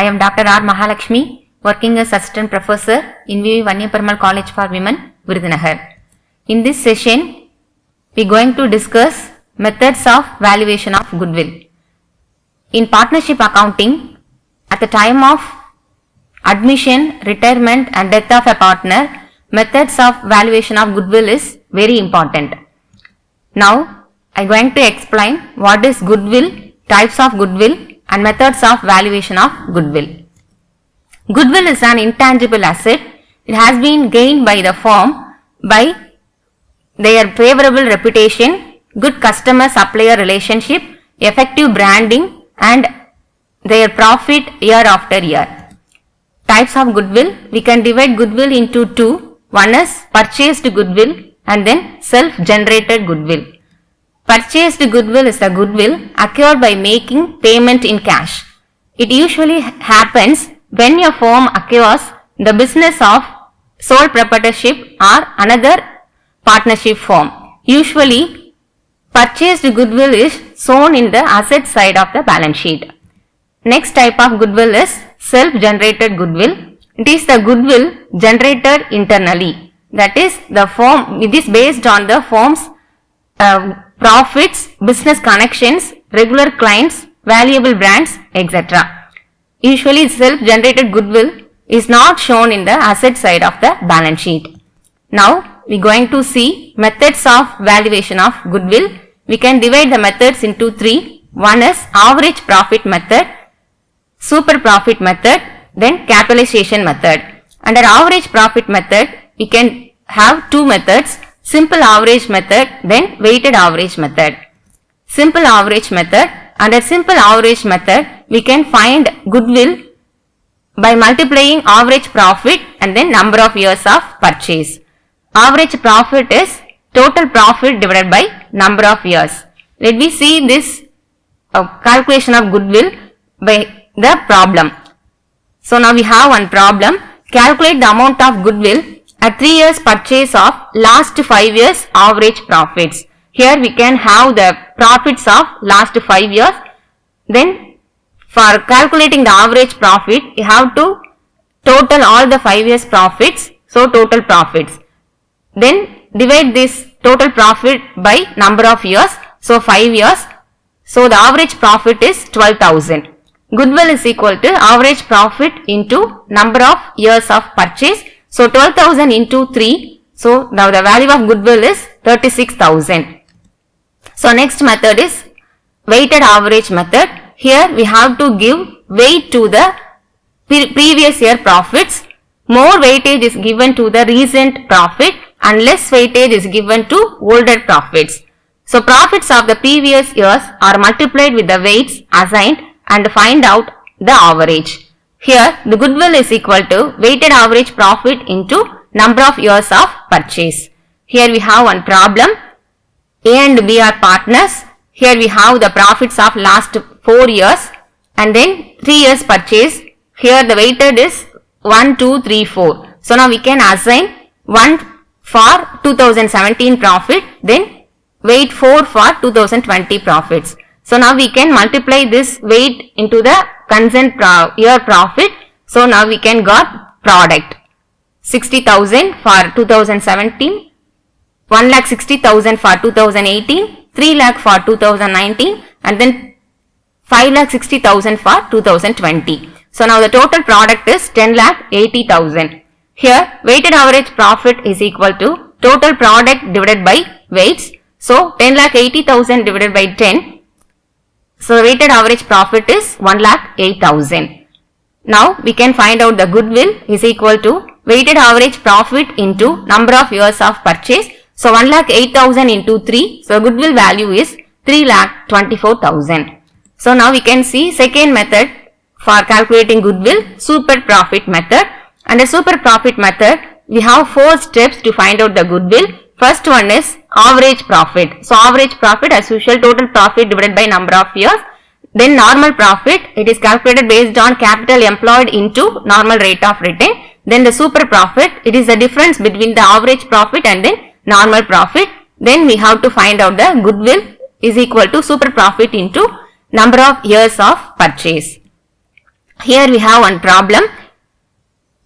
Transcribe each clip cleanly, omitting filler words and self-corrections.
I am Dr. R. Mahalakshmi, working as Assistant Professor in V. Vanyaperumal College for Women, Virudhunagar. In this session, we are going to discuss methods of valuation of goodwill. In partnership accounting, at the time of admission, retirement and death of a partner, methods of valuation of goodwill is very important. Now, I am going to explain what is goodwill, types of goodwill and methods of valuation of goodwill. Goodwill is an intangible asset. It has been gained by the firm by their favorable reputation, good customer-supplier relationship, effective branding and their profit year after year. Types of goodwill, we can divide goodwill into two. One is purchased goodwill and then self-generated goodwill. Purchased goodwill is the goodwill acquired by making payment in cash. It usually happens when a firm acquires the business of sole proprietorship or another partnership firm. Usually, purchased goodwill is shown in the asset side of the balance sheet. Next type of goodwill is self-generated goodwill. It is the goodwill generated internally. That is, the firm, it is based on the firm's profits, business connections, regular clients, valuable brands, etc. Usually, self-generated goodwill is not shown in the asset side of the balance sheet. Now, we are going to see methods of valuation of goodwill. We can divide the methods into three. One is average profit method, super profit method, then capitalization method. Under average profit method, we can have two methods, simple average method, then weighted average method. Simple average method, under simple average method, we can find goodwill by multiplying average profit and then number of years of purchase. Average profit is total profit divided by number of years. Let me see this calculation of goodwill by the problem. So now we have one problem. Calculate the amount of goodwill at 3 years purchase of last 5 years average profits. Here we can have the profits of last 5 years. Then for calculating the average profit, you have to total all the 5 years profits. So total profits. Then divide this total profit by number of years. So 5 years. So the average profit is 12,000. Goodwill is equal to average profit into number of years of purchase. So 12,000 into 3. So now the value of goodwill is 36,000. So next method is weighted average method. Here we have to give weight to the previous year profits. More weightage is given to the recent profit and less weightage is given to older profits. So profits of the previous years are multiplied with the weights assigned and find out the average. Here the goodwill is equal to weighted average profit into number of years of purchase. Here we have one problem. A and B are partners. Here we have the profits of last 4 years and then 3 years purchase. Here the weighted is 1, 2, 3, 4. So now we can assign 1 for 2017 profit, then weight 4 for 2020 profits. So now we can multiply this weight into the concerned year profit. So now we can got product 60,000 for 2017, 1,60,000 for 2018, 3 lakh for 2019 and then 5,60,000 for 2020. So now the total product is 10,80,000. Here weighted average profit is equal to total product divided by weights. So 10,80,000 divided by 10. So weighted average profit is 1,08,000. Now we can find out the goodwill is equal to weighted average profit into number of years of purchase. So 1,08,000 into 3. So goodwill value is 3,24,000. So now we can see second method for calculating goodwill, super profit method. Under super profit method, we have 4 steps to find out the goodwill. First one is average profit. So average profit as usual, total profit divided by number of years. Then normal profit, it is calculated based on capital employed into normal rate of return. Then the super profit, it is the difference between the average profit and then normal profit. Then we have to find out the goodwill is equal to super profit into number of years of purchase. Here we have one problem.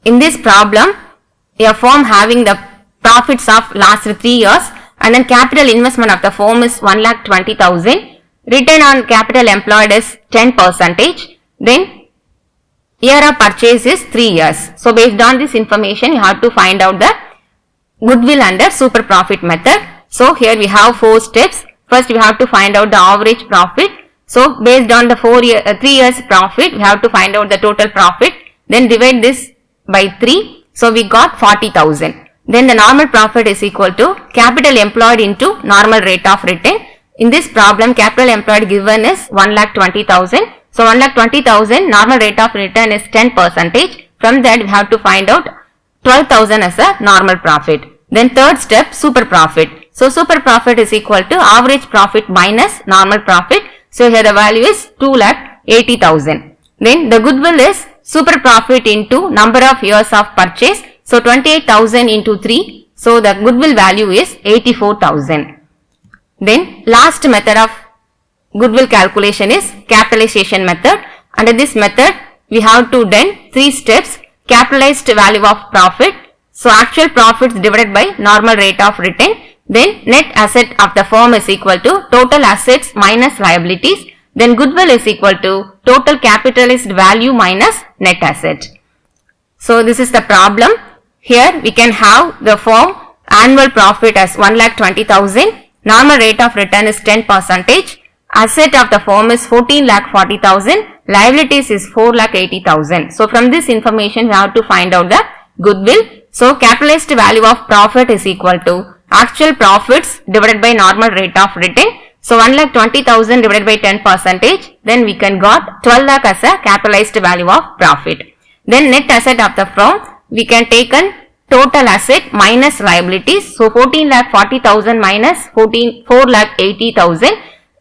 In this problem, a firm having the profits of last 3 years and then capital investment of the firm is 1,20,000. Return on capital employed is 10%. Then year of purchase is 3 years. So based on this information, you have to find out the goodwill under super profit method. So here we have 4 steps. First we have to find out the average profit. So based on the 3 years profit, we have to find out the total profit. Then divide this by 3. So we got 40,000. Then the normal profit is equal to capital employed into normal rate of return. In this problem, capital employed given is 1,20,000. So 1,20,000, normal rate of return is 10%. From that we have to find out 12,000 as a normal profit. Then third step, super profit. So super profit is equal to average profit minus normal profit. So here the value is 2,80,000. Then the goodwill is super profit into number of years of purchase. So 28,000 into 3. So the goodwill value is 84,000. Then last method of goodwill calculation is capitalization method. Under this method, we have to do 3 steps. Capitalized value of profit. So actual profits divided by normal rate of return. Then net asset of the firm is equal to total assets minus liabilities. Then goodwill is equal to total capitalized value minus net asset. So this is the problem. Here we can have the firm annual profit as 1,20,000. Normal rate of return is 10%. Asset of the firm is 14,40,000. Liabilities is 4,80,000. So from this information we have to find out the goodwill. So capitalized value of profit is equal to actual profits divided by normal rate of return. So 1,20,000 divided by 10%. Then we can got 12 lakh as a capitalized value of profit. Then net asset of the firm, we can take an total asset minus liabilities. So 14,40,000 minus 4,80,000.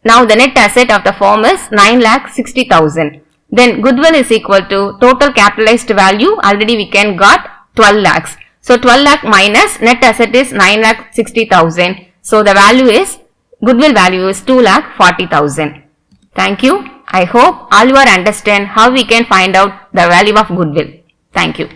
Now the net asset of the firm is 9,60,000. Then goodwill is equal to total capitalized value. Already we can got 12 lakhs. So 12 lakh minus net asset is 9,60,000. So the value is goodwill value is 2,40,000. Thank you. I hope all you are understand how we can find out the value of goodwill. Thank you.